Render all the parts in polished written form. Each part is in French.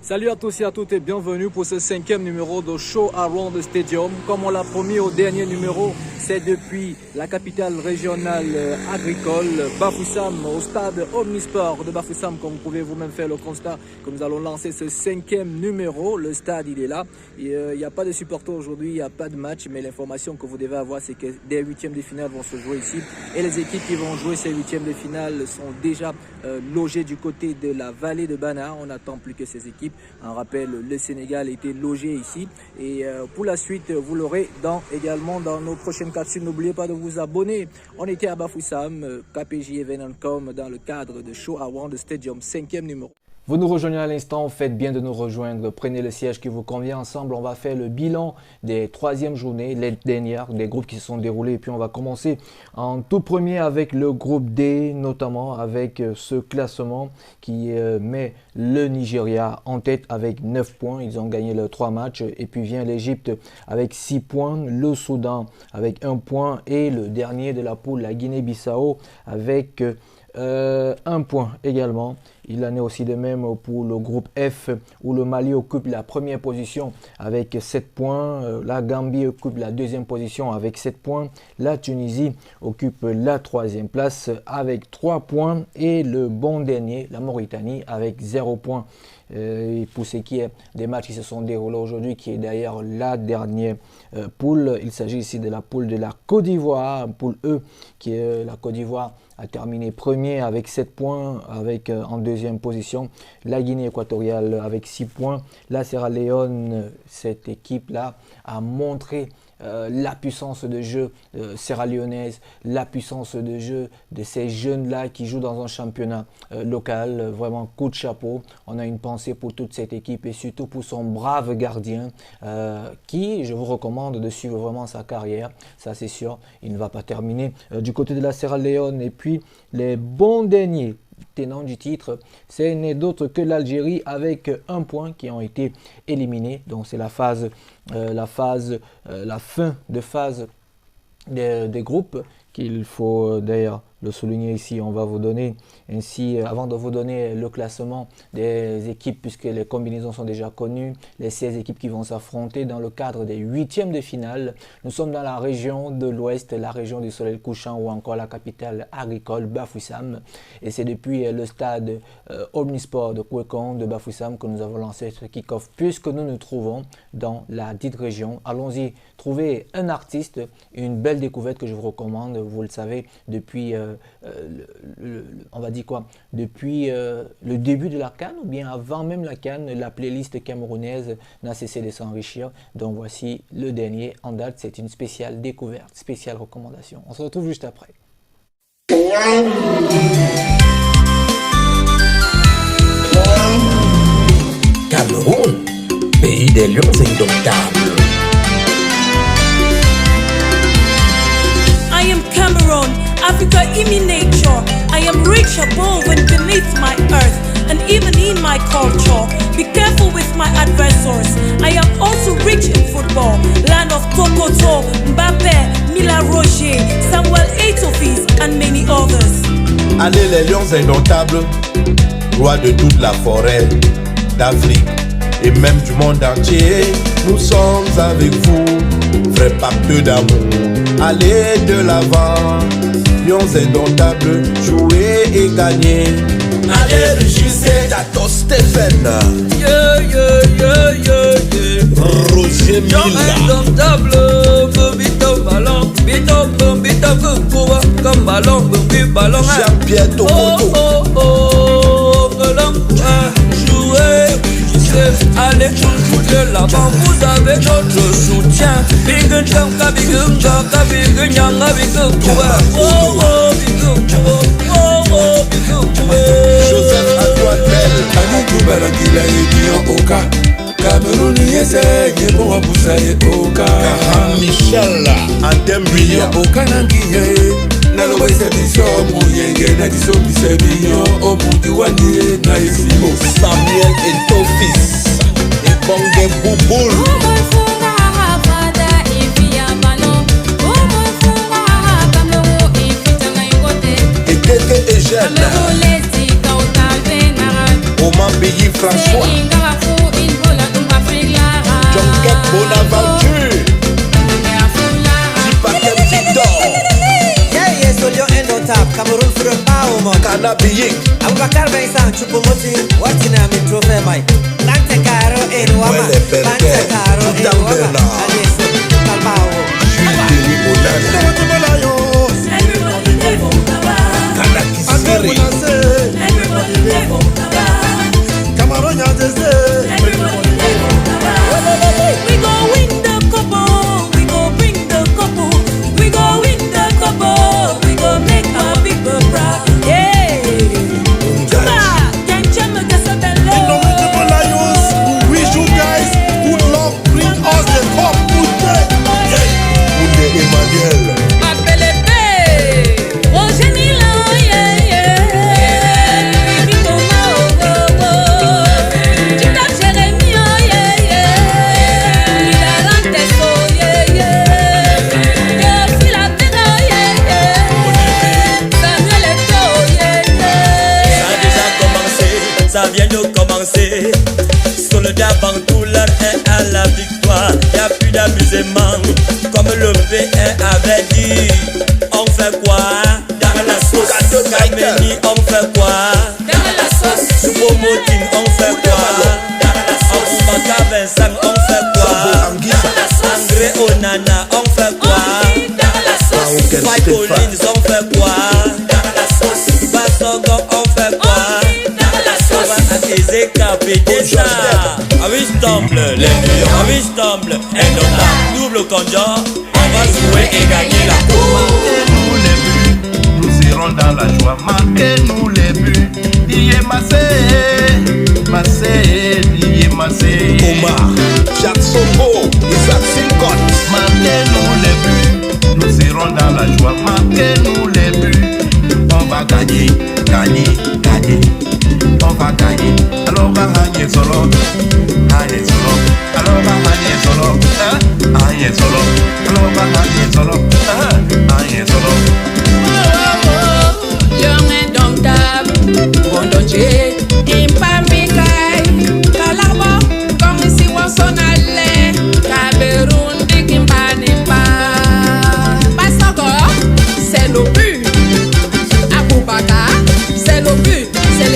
Salut à tous et à toutes et bienvenue pour ce 5e numéro de Show Around the Stadium. Comme on l'a promis au dernier numéro, c'est depuis la capitale régionale agricole, Bafoussam, au stade Omnisport de Bafoussam, comme vous pouvez vous-même faire le constat, que nous allons lancer ce 5e numéro. Le stade, il est là. Il n'y a pas de supporters aujourd'hui, il n'y a pas de match, mais l'information que vous devez avoir, c'est que des huitièmes de finale vont se jouer ici. Et les équipes qui vont jouer ces huitièmes de finale sont déjà logées du côté de la vallée de Bana. On n'attend plus que ces équipes. En rappel, le Sénégal était logé ici. Et pour la suite, vous l'aurez également dans nos prochaines capsules. N'oubliez pas de vous abonner. On était à Bafoussam, KPJ Evenement.com, dans le cadre de Show Around the Stadium, 5e numéro. Vous nous rejoignez à l'instant, faites bien de nous rejoindre. Prenez le siège qui vous convient. Ensemble, on va faire le bilan des troisièmes journées, les dernières, des groupes qui se sont déroulés. Et puis, on va commencer en tout premier avec le groupe D, notamment avec ce classement qui met le Nigeria en tête avec 9 points. Ils ont gagné leurs 3 matchs. Et puis vient l'Égypte avec 6 points, le Soudan avec 1 point et le dernier de la poule, la Guinée-Bissau, avec 1 point également. Il en est aussi de même pour le groupe F où le Mali occupe la première position avec 7 points. La Gambie occupe la deuxième position avec 7 points. La Tunisie occupe la troisième place avec 3 points. Et le bon dernier, la Mauritanie, avec 0 points. Et pour ce qui est des matchs qui se sont déroulés aujourd'hui, qui est d'ailleurs la dernière poule, il s'agit ici de la poule de la Côte d'Ivoire, poule E, qui est la Côte d'Ivoire a terminé premier avec 7 points, avec en deuxième position la Guinée équatoriale avec 6 points. La Sierra Leone, cette équipe-là, a montré la puissance de jeu sierra-léonaise, la puissance de jeu de ces jeunes-là qui jouent dans un championnat local. Vraiment, coup de chapeau. On a une pensée pour toute cette équipe et surtout pour son brave gardien qui, je vous recommande de suivre vraiment sa carrière. Ça, c'est sûr, il ne va pas terminer du côté de la Sierra Leone. Et puis, les bons derniers tenant du titre, ce n'est d'autre que l'Algérie avec 1 point qui ont été éliminés. Donc c'est la fin de phase des groupes qu'il faut d'ailleurs le souligner ici. On va vous donner ainsi, avant de vous donner le classement des équipes, puisque les combinaisons sont déjà connues, les 16 équipes qui vont s'affronter dans le cadre des huitièmes de finale. Nous sommes dans la région de l'Ouest, la région du soleil couchant ou encore la capitale agricole Bafoussam. Et c'est depuis le stade Omnisport de Kouékon de Bafoussam que nous avons lancé ce kick-off, puisque nous nous trouvons dans la dite région. Allons-y, trouver un artiste, une belle découverte que je vous recommande, vous le savez, depuis on va dire quoi, depuis le début de la CAN ou bien avant même la CAN, la playlist camerounaise n'a cessé de s'enrichir. Donc voici le dernier en date, c'est une spéciale découverte, spéciale recommandation. On se retrouve juste après. Cameroun, pays des lions indomptables. I am Cameroon, Africa in me nature. I am rich above and beneath my earth, and even in my culture. Be careful with my adversaries. I am also rich in football. Land of Tokoto, Mbappé, Mila Roger, Samuel Eto'o, and many others. Allez les lions indomptables, rois de toute la forêt d'Afrique et même du monde entier. Nous sommes avec vous, vrais pacte d'amour. Allez de l'avant, lions indomptables, jouer et gagner. Allez régissez Tato Stéphane, Roger Mila, lions indomptables, comme ballon, ballon, Jean-Pierre Tokoto. Jouer, allez toujours de l'avant, vous avez notre soutien. Big Nyanga, big Nyanga, big Nyanga, big Nyanga. Joseph Antoine Bell, Anakubala kila ebi oka Cameroun yese yebo wabusa ye oka Michel Andembria, oka nangiye naloba ise biso muyenge na diso bise binyo omundi wanye na esimo Samuel Etofis et Bonge Bouboul. Et Kéké et Jeanne, Omar Mambéi François, Jonquette Bonaventure, Tipakem Victor, Solio Endotap, Cameroun for a power. Canabiyik, Abubakar Vincent, Chupomoti, Watina, Mitrofe Mai, Lantecaro, Edouard, Lantecaro, Edouard, Calmao, Denis Bonana, Kanakisiri, We go win the couple, we go bring the couple, we go win the couple, we go make our people proud. Yeah. Chuba, Yanchama Gasabello. Indomitable Lions, we wish you guys good luck, bring us the cup, good day. Oudé Emmanuel, Apelepe, Roger Milan, yeah, yeah. Vicoma, oh, oh. Chita Jérémy, oh, yeah, yeah. Milarante, oh, yeah, yeah. Teofila Vega, oh, yeah, yeah. Samuel Eto'o, oh, yeah, yeah. Ça a déjà commencé, ça vient de commencer. Soldats Bantoulard est à la victoire. Y'a plus d'amusement, comme le PR avait dit. On fait quoi? Dans la sauce. Kameni, on fait quoi? Dans la sauce. Choupo-Moting, on fait quoi? Dans la sauce. Abubakar Vincent, on fait quoi? André Onana, on fait quoi? Dans la sauce. Mike Collins, on fait quoi? Dans la sauce. Basongo, on fait quoi? Dans la sauce. Ezeka Pédessa, Awistomble, les lions, Awistomble, Endota, double conjure, on va jouer et gagner la coupe. marquez-nous les buts, nous irons dans la joie, marquez-nous les buts, Dié Massé, Dié Massé, Omar, Jacques Songo, Isaac Sincott, marquez-nous les buts, nous irons dans la joie, marquez-nous les buts, on va gagner, on va gagner, alors va gagner solo, alors va gagner solo, alors va gagner solo, Young and dumb dab, Bondonje, Impambikai, Kalabo, comme si on s'en allait, Cameroun, Dikimbanimba. Basoko, c'est le but. Abubakar, c'est le but. C'est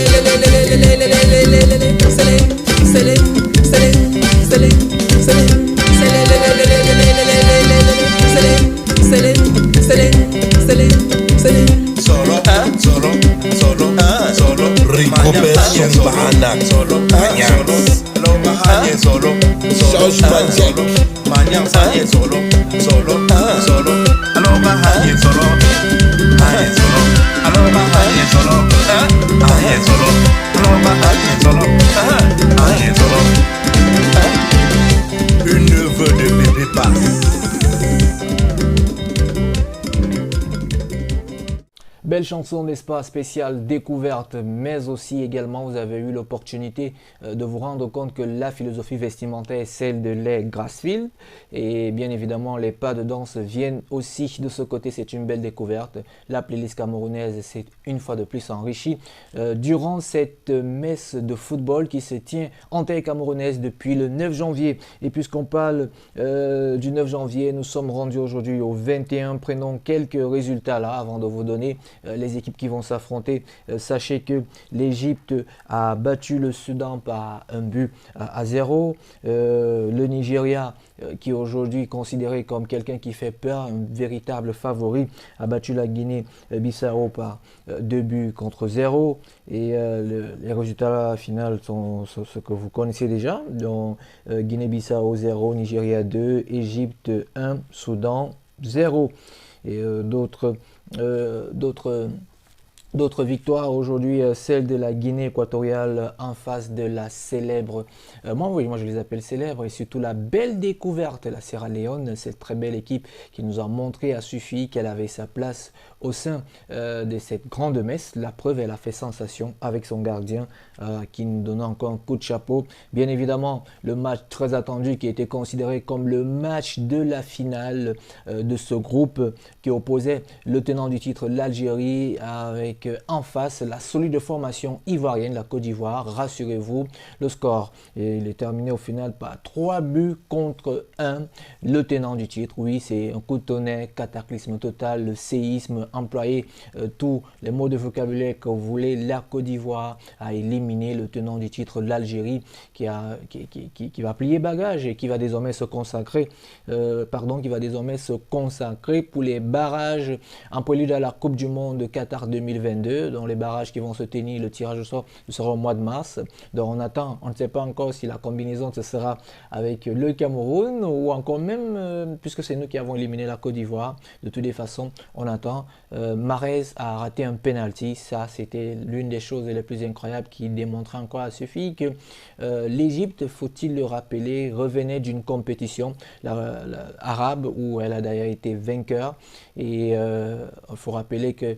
solo, Récupération Bahana, solo, George Magic, solo, alors va gagner solo, alors va gagner solo, alors va gagner solo, une œuvre de bébé passe. Belle chanson, n'est-ce pas, spéciale découverte, mais aussi également vous avez eu l'opportunité de vous rendre compte que la philosophie vestimentaire est celle de les Grassfield et bien évidemment les pas de danse viennent aussi de ce côté, c'est une belle découverte. La playlist camerounaise s'est une fois de plus enrichie durant cette messe de football qui se tient en terre camerounaise depuis le 9 janvier et puisqu'on parle du 9 janvier, nous sommes rendus aujourd'hui au 21, prenons quelques résultats là avant de vous donner les équipes qui vont s'affronter. Sachez que l'Égypte a battu le Soudan par 1-0. Le Nigeria, qui est aujourd'hui considéré comme quelqu'un qui fait peur, un véritable favori, a battu la Guinée-Bissau par 2-0. Et les résultats finaux sont ce que vous connaissez déjà. Donc Guinée-Bissau 0, Nigeria 2, Égypte 1, Soudan 0. Et d'autres victoires aujourd'hui, celle de la Guinée équatoriale en face de la célèbre, moi je les appelle célèbres, et surtout la belle découverte, la Sierra Leone, cette très belle équipe qui nous a montré à Suffi qu'elle avait sa place au sein de cette grande messe. La preuve, elle a fait sensation avec son gardien qui nous donnait encore un coup de chapeau. Bien évidemment, le match très attendu qui était considéré comme le match de la finale de ce groupe qui opposait le tenant du titre, l'Algérie, avec avec en face la solide formation ivoirienne, la Côte d'Ivoire. Rassurez-vous, le score, il est terminé au final par 3 buts contre 1. Le tenant du titre, oui, c'est un coup de tonnerre, cataclysme total, le séisme, employé tous les mots de vocabulaire que vous voulez. La Côte d'Ivoire a éliminé le tenant du titre, l'Algérie, qui va plier bagage et qui va désormais se consacrer, pour les barrages en prélude à la Coupe du Monde Qatar 2022, dont les barrages qui vont se tenir, le tirage au sort sera au mois de mars. Donc on ne sait pas encore si la combinaison ce sera avec le Cameroun ou encore même, puisque c'est nous qui avons éliminé la Côte d'Ivoire. De toutes les façons, on attend. Mahrez a raté un penalty, ça c'était l'une des choses les plus incroyables qui démontrait encore à Sophie que l'Égypte, faut-il le rappeler, revenait d'une compétition arabe où elle a d'ailleurs été vainqueur. Et il faut rappeler que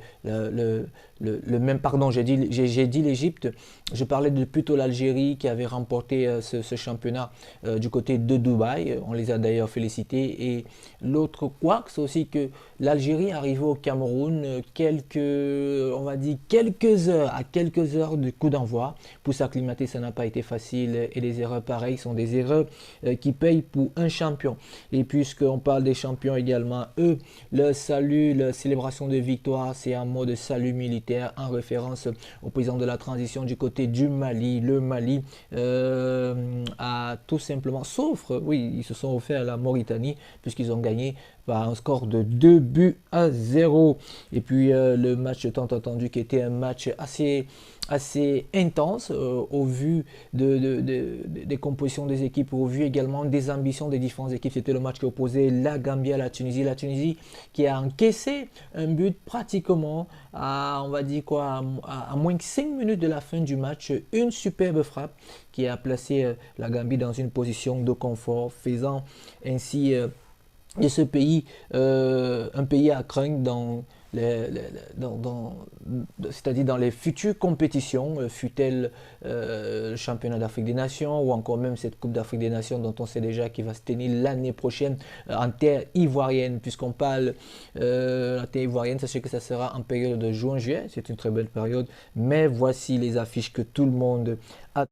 j'ai dit l'Égypte, je parlais de plutôt l'Algérie qui avait remporté ce championnat du côté de Dubaï. On les a d'ailleurs félicités. Et l'autre couac, c'est aussi que l'Algérie est arrivée au Cameroun à quelques heures du coup d'envoi. Pour s'acclimater, ça n'a pas été facile. Et les erreurs pareilles sont des erreurs qui payent pour un champion. Et puisqu'on parle des champions également, eux, le salut, la célébration de victoire, c'est un mot de salut militaire en référence au président de la transition du côté du Mali. Le Mali a tout simplement, ils se sont offerts à la Mauritanie puisqu'ils ont gagné par un score de 2-0. Et puis le match tant attendu qui était un match assez intense au vu des compositions des équipes, au vu également des ambitions des différentes équipes. C'était le match qui opposait la Gambie à la Tunisie. La Tunisie qui a encaissé un but pratiquement à moins que 5 minutes de la fin du match. Une superbe frappe qui a placé la Gambie dans une position de confort, faisant ainsi de ce pays un pays à craindre c'est-à-dire dans les futures compétitions, fut-elle le championnat d'Afrique des Nations ou encore même cette Coupe d'Afrique des Nations dont on sait déjà qu'il va se tenir l'année prochaine en terre ivoirienne. Puisqu'on parle la terre ivoirienne, sachez que ça sera en période de juin-juillet, c'est une très belle période, mais voici les affiches que tout le monde a.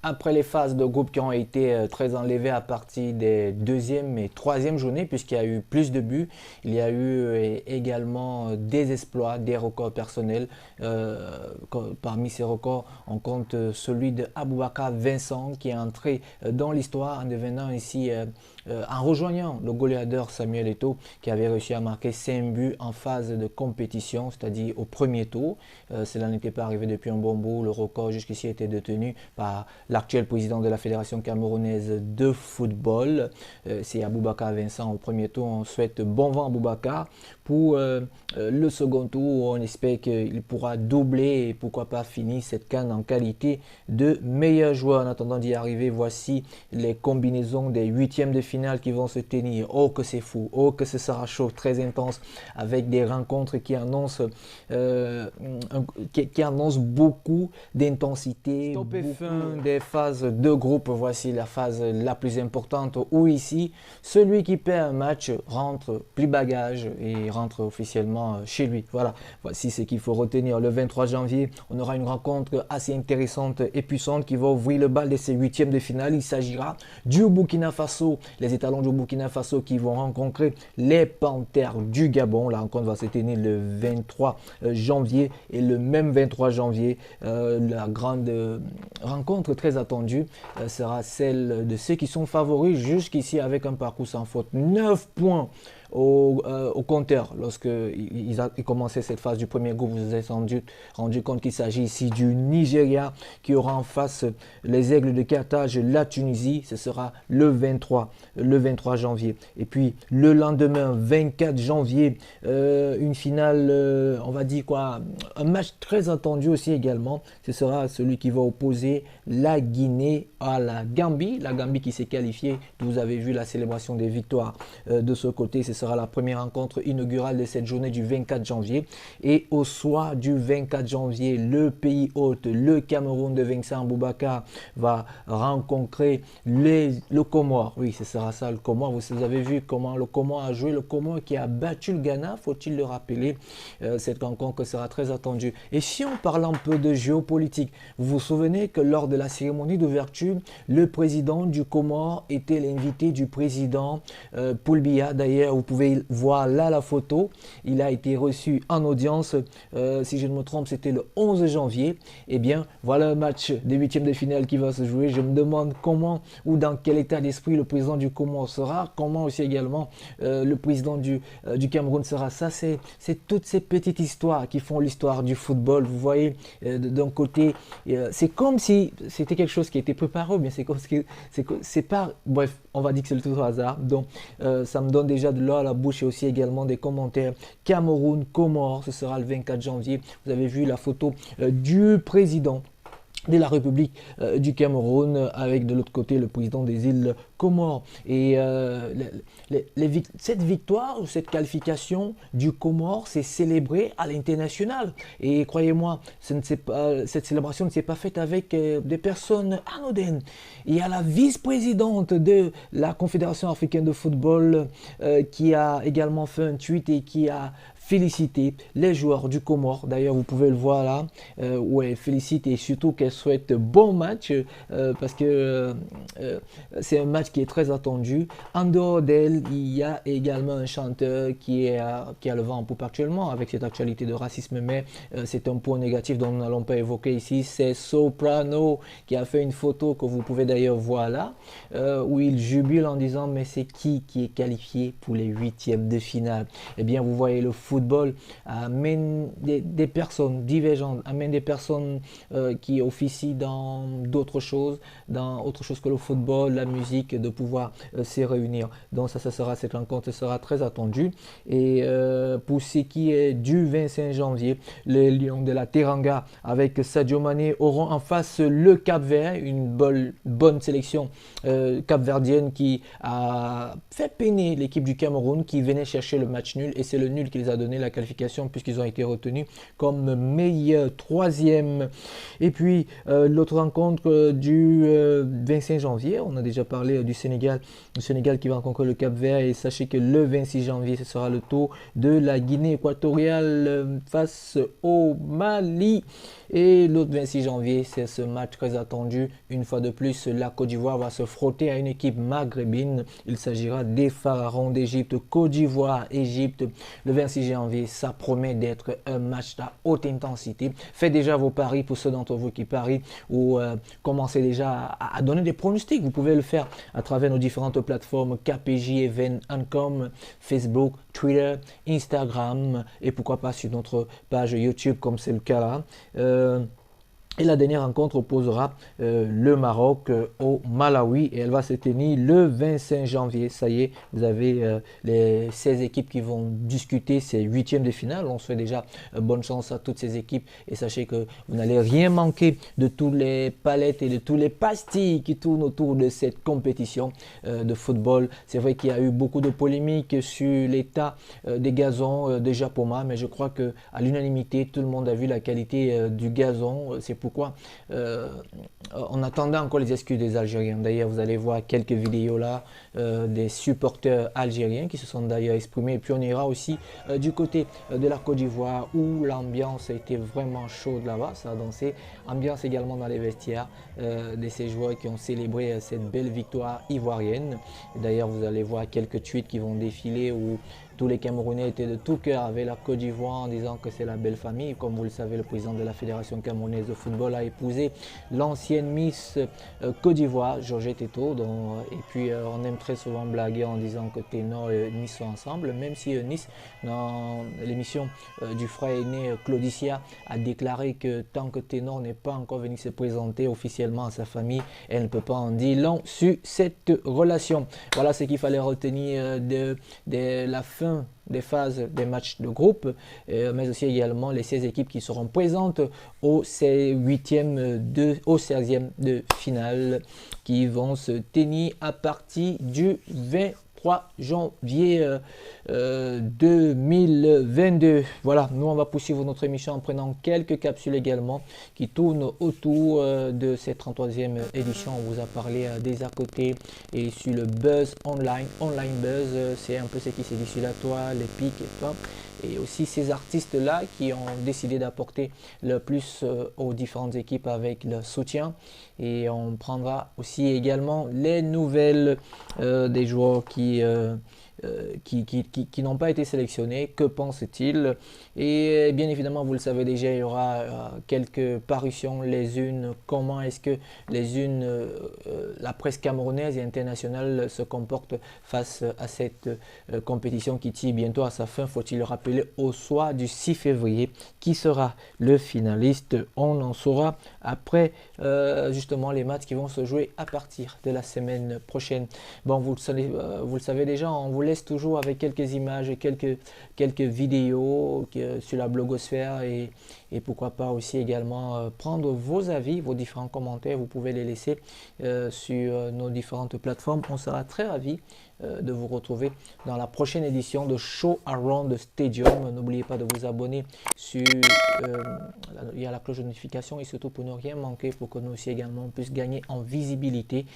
Après les phases de groupe qui ont été très enlevées à partir des deuxième et troisième journées, puisqu'il y a eu plus de buts, il y a eu également des exploits, des records personnels. Parmi ces records, on compte celui de Aboubakar Vincent qui est entré dans l'histoire en devenant ici, en rejoignant le goléadeur Samuel Eto'o qui avait réussi à marquer 5 buts en phase de compétition, c'est-à-dire au premier tour. Cela n'était pas arrivé depuis un bon bout. Le record jusqu'ici était détenu par l'actuel président de la Fédération camerounaise de football. C'est Aboubakar Vincent au premier tour. On souhaite bon vent à Aboubakar. Pour le second tour, on espère qu'il pourra doubler et pourquoi pas finir cette CAN en qualité de meilleur joueur. En attendant d'y arriver, voici les combinaisons des huitièmes de finale qui vont se tenir. Oh que c'est fou, oh que ce sera chaud, très intense, avec des rencontres qui annoncent, beaucoup d'intensité. Top et fin des phases de groupe, voici la phase la plus importante où ici, celui qui perd un match rentre plus bagage et rentre officiellement chez lui. Voilà, voici ce qu'il faut retenir. Le 23 janvier, on aura une rencontre assez intéressante et puissante qui va ouvrir le bal de ces huitièmes de finale. Il s'agira du Burkina Faso, les étalons du Burkina Faso qui vont rencontrer les Panthères du Gabon. La rencontre va se tenir le 23 janvier et le même 23 janvier, la grande rencontre très attendue sera celle de ceux qui sont favoris jusqu'ici avec un parcours sans faute. 9 points au compteur lorsqu'ils commençaient cette phase du premier groupe. Vous vous êtes rendu compte qu'il s'agit ici du Nigeria qui aura en face les Aigles de Carthage, la Tunisie. Ce sera le 23 janvier. Et puis le lendemain, 24 janvier, une finale, on va dire quoi, un match très attendu aussi également. Ce sera celui qui va opposer la Guinée à la Gambie. La Gambie qui s'est qualifiée. Vous avez vu la célébration des victoires de ce côté. Ce sera la première rencontre inaugurale de cette journée du 24 janvier. Et au soir du 24 janvier, le pays hôte, le Cameroun de Vincent Boubacar, va rencontrer le Comore. Oui, ce sera ça, le Comore. Vous avez vu comment le Comore a joué. Le Comore qui a battu le Ghana, faut-il le rappeler. Cette rencontre sera très attendue. Et si on parle un peu de géopolitique, vous vous souvenez que lors de la cérémonie d'ouverture, le président du Comore était l'invité du président Paul Biya. D'ailleurs, vous pouvez voir là la photo. Il a été reçu en audience, si je ne me trompe, c'était le 11 janvier. Eh bien, voilà un match des huitièmes de finale qui va se jouer. Je me demande comment ou dans quel état d'esprit le président du Comore sera, comment aussi également le président du Cameroun sera. Ça, c'est toutes ces petites histoires qui font l'histoire du football. Vous voyez, d'un côté, c'est comme si c'était quelque chose qui était préparé, mais c'est comme si c'est pas... Bref, on va dire que c'est le tout au hasard. Donc, ça me donne déjà de l'eau à la bouche et aussi également des commentaires. Cameroun, Comores, ce sera le 24 janvier. Vous avez vu la photo du président de la République du Cameroun avec de l'autre côté le président des îles Comores. Et cette victoire ou cette qualification du Comore s'est célébrée à l'international. Et croyez-moi, cette célébration ne s'est pas faite avec des personnes anodines. Il y a la vice-présidente de la Confédération africaine de football qui a également fait un tweet et qui a féliciter les joueurs du Comore. D'ailleurs, vous pouvez le voir là, où elle félicite et surtout qu'elle souhaite bon match parce que c'est un match qui est très attendu. En dehors d'elle, il y a également un chanteur qui a le vent en poupe actuellement avec cette actualité de racisme, mais c'est un point négatif dont nous n'allons pas évoquer ici. C'est Soprano qui a fait une photo que vous pouvez d'ailleurs voir là, où il jubile en disant mais c'est qui est qualifié pour les huitièmes de finale. Eh bien, vous voyez le football amène des personnes divergentes, amène des personnes qui officient dans d'autres choses, dans autre chose que le football, la musique, de pouvoir se réunir. Donc cette rencontre sera très attendue. Et pour ce qui est du 25 janvier, les Lions de la Teranga avec Sadio Mané auront en face le Cap-Vert, une bonne sélection capverdienne qui a fait peiner l'équipe du Cameroun qui venait chercher le match nul, et c'est le nul qui les a donné la qualification puisqu'ils ont été retenus comme meilleur troisième. Et puis l'autre rencontre du 25 janvier, on a déjà parlé du Sénégal qui va rencontrer le Cap-Vert, et sachez que le 26 janvier ce sera le tour de la Guinée équatoriale face au Mali. Et l'autre 26 janvier, c'est ce match très attendu. Une fois de plus, la Côte d'Ivoire va se frotter à une équipe maghrébine. Il s'agira des Pharaons d'Égypte. Côte d'Ivoire, Égypte, le 26 janvier, ça promet d'être un match à haute intensité. Faites déjà vos paris pour ceux d'entre vous qui parient, ou commencez déjà à donner des pronostics. Vous pouvez le faire à travers nos différentes plateformes KPJ, Event, Ancom, Facebook, Twitter, Instagram, et pourquoi pas sur notre page YouTube comme c'est le cas là. Et la dernière rencontre opposera le Maroc au Malawi, et elle va se tenir le 25 janvier. Ça y est, vous avez les 16 équipes qui vont discuter ces huitièmes de finale. On souhaite déjà bonne chance à toutes ces équipes, et sachez que vous n'allez rien manquer de tous les palettes et de tous les pastilles qui tournent autour de cette compétition de football. C'est vrai qu'il y a eu beaucoup de polémiques sur l'état des gazons de Japoma, mais je crois que à l'unanimité, tout le monde a vu la qualité du gazon. C'est pourquoi on attendait encore les excuses des Algériens. D'ailleurs, vous allez voir quelques vidéos là des supporters algériens qui se sont d'ailleurs exprimés. Et puis on ira aussi du côté de la Côte d'Ivoire, où l'ambiance a été vraiment chaude là-bas. Ça a dansé. Ambiance également dans les vestiaires de ces joueurs qui ont célébré cette belle victoire ivoirienne. D'ailleurs, vous allez voir quelques tweets qui vont défiler où tous les Camerounais étaient de tout cœur avec la Côte d'Ivoire en disant que c'est la belle famille. Comme vous le savez, le président de la Fédération camerounaise de football a épousé l'ancienne Miss Côte d'Ivoire, Georgette Eto. Et puis on aime très souvent blaguer en disant que Ténor et Nice sont ensemble, même si Nice, dans l'émission du frère aîné Claudicia, a déclaré que tant que Ténor n'est pas encore venu se présenter officiellement à sa famille, elle ne peut pas en dire long sur cette relation. Voilà ce qu'il fallait retenir de la fin des phases des matchs de groupe, mais aussi également les 16 équipes qui seront présentes au 16e de finale qui vont se tenir à partir du 23 3 janvier 2022. Voilà, nous on va poursuivre notre émission en prenant quelques capsules également qui tournent autour de cette 33e édition. On vous a parlé des à côté et sur le buzz online buzz, c'est un peu ce qui s'est dit sur la toile, les pics et toi. Et aussi ces artistes-là qui ont décidé d'apporter le plus aux différentes équipes avec le soutien. Et on prendra aussi également les nouvelles des joueurs qui n'ont pas été sélectionnés. Que pense-t-il? Et bien évidemment, vous le savez déjà, il y aura quelques parutions les unes. Comment est-ce que la presse camerounaise et internationale se comporte face à cette compétition qui tire bientôt à sa fin? Faut-il le rappeler au soir du 6 février qui sera le finaliste? On en saura après justement les matchs qui vont se jouer à partir de la semaine prochaine. Bon, vous le savez déjà, on vous laisse toujours avec quelques images et quelques vidéos sur la blogosphère et pourquoi pas aussi également prendre vos avis, vos différents commentaires. Vous pouvez les laisser sur nos différentes plateformes. On sera très ravis de vous retrouver dans la prochaine édition de Show Around the Stadium. N'oubliez pas de vous abonner sur il y a la cloche de notification et surtout pour ne rien manquer, pour que nous aussi également on puisse gagner en visibilité.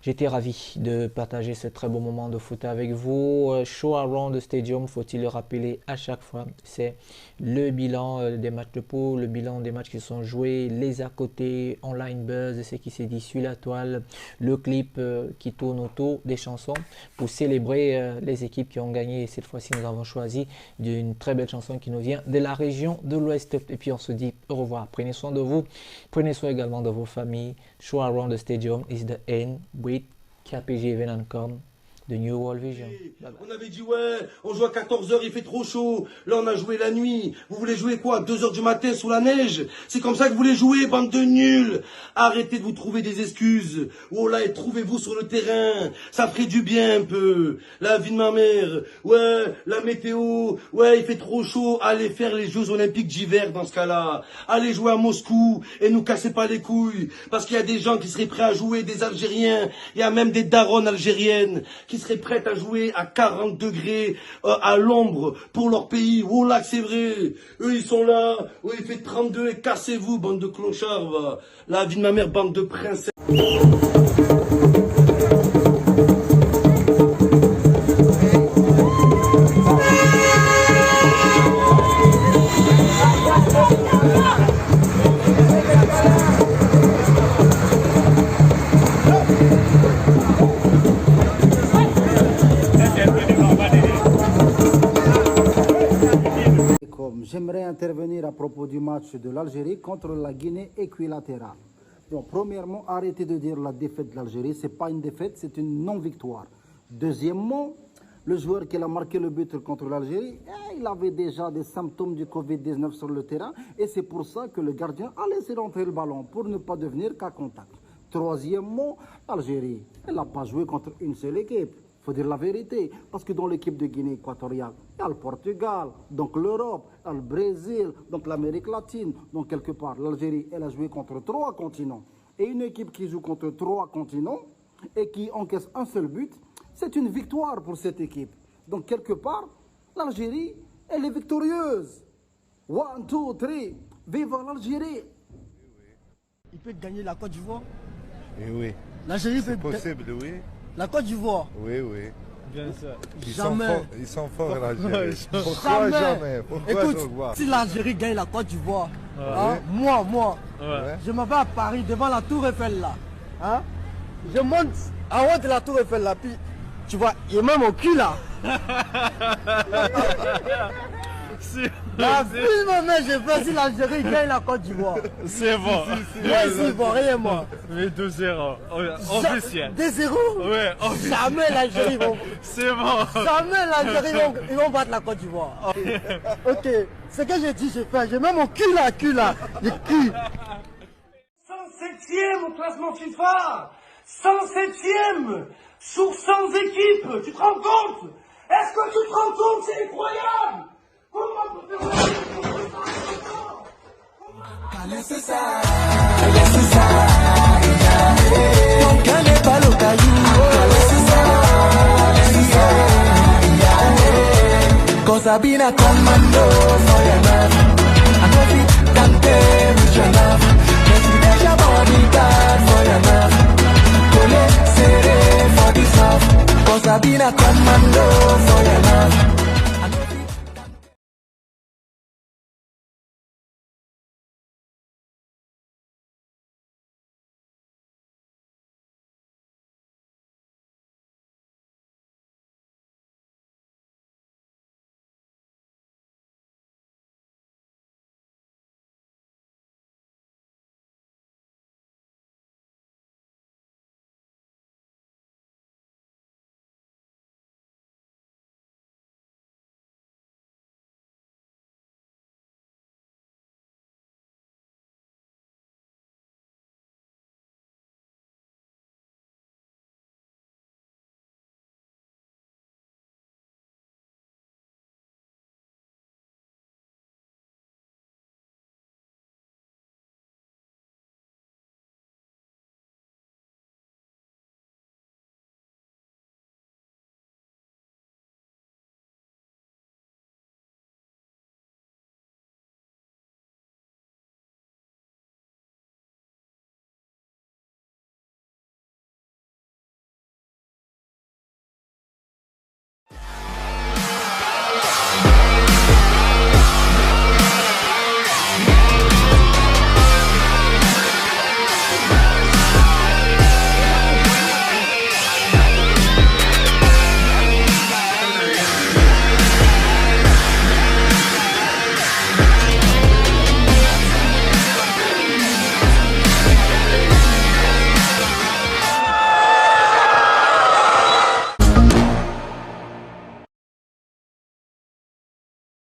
J'étais ravi de partager ce très beau moment de foot avec vous. Show Around the Stadium, faut-il le rappeler à chaque fois, c'est le bilan des matchs de poule, le bilan des matchs qui sont joués, les à côté, online buzz, ce qui s'est dit sur la toile, le clip qui tourne autour des chansons pour célébrer les équipes qui ont gagné. Et cette fois-ci, nous avons choisi d'une très belle chanson qui nous vient de la région de l'Ouest. Et puis on se dit au revoir. Prenez soin de vous, prenez soin également de vos familles. Show Around the Stadium is the end with KPG Venancom, The New World Vision. Bye bye. On avait dit ouais, on joue à 14h, il fait trop chaud. Là on a joué la nuit. Vous voulez jouer quoi, 2h du matin sous la neige? C'est comme ça que vous voulez jouer, bande de nuls. Arrêtez de vous trouver des excuses. Oh là, et trouvez-vous sur le terrain. Ça ferait du bien un peu. La vie de ma mère. Ouais, la météo. Ouais, il fait trop chaud. Allez faire les Jeux Olympiques d'hiver dans ce cas-là. Allez jouer à Moscou et nous cassez pas les couilles. Parce qu'il y a des gens qui seraient prêts à jouer, des Algériens. Il y a même des daronnes algériennes qui seraient prêtes à jouer à 40 degrés à l'ombre pour leur pays. Oh là, c'est vrai. Eux, ils sont là. Oh, il fait 32 et cassez-vous, bande de clochards. Va. La vie de ma mère, bande de princesses. J'aimerais intervenir à propos du match de l'Algérie contre la Guinée équilatérale. Donc, premièrement, arrêtez de dire la défaite de l'Algérie. Ce n'est pas une défaite, c'est une non-victoire. Deuxièmement, le joueur qui a marqué le but contre l'Algérie, il avait déjà des symptômes du Covid-19 sur le terrain. Et c'est pour ça que le gardien a laissé rentrer le ballon pour ne pas devenir cas contact. Troisièmement, l'Algérie, elle n'a pas joué contre une seule équipe. Il faut dire la vérité, parce que dans l'équipe de Guinée équatoriale, il y a le Portugal, donc l'Europe, il y a le Brésil, donc l'Amérique latine. Donc quelque part, l'Algérie, elle a joué contre 3 continents. Et une équipe qui joue contre 3 continents et qui encaisse un seul but, c'est une victoire pour cette équipe. Donc quelque part, l'Algérie, elle est victorieuse. 1, 2, 3, vive l'Algérie! Il peut gagner la Côte d'Ivoire? Eh oui. L'Algérie peut... C'est possible, oui. La Côte d'Ivoire? Oui, oui. Bien sûr. Ils sont forts, l'Algérie. Pourquoi jamais? Pourquoi écoute, si l'Algérie gagne la Côte d'Ivoire, hein, moi, je m'en vais à Paris devant la Tour Eiffel là. Hein, je monte en haut de la Tour Eiffel là, puis tu vois, il est même au cul là. La plus mauvaise je fais si l'Algérie gagne la Côte d'Ivoire. C'est bon. Moi ici, Ivoirien, moi. Mais 2-0. Officiel. 2-0? Ouais, officiel. Jamais l'Algérie vont. C'est bon. Jamais l'Algérie ils vont battre la Côte d'Ivoire. Ok. Ce que j'ai dit, je fais. J'ai même mon cul là. Le cul. 107e au classement FIFA. 107e sur 100 équipes. Tu te rends compte? Est-ce que tu te rends compte? C'est incroyable. Comment on peut faire ça? Cause I been a commando for your love. I know you can't pay with your love. Presidential bodyguard for your love. Cole seré for this love. Cause I been a commando for your love.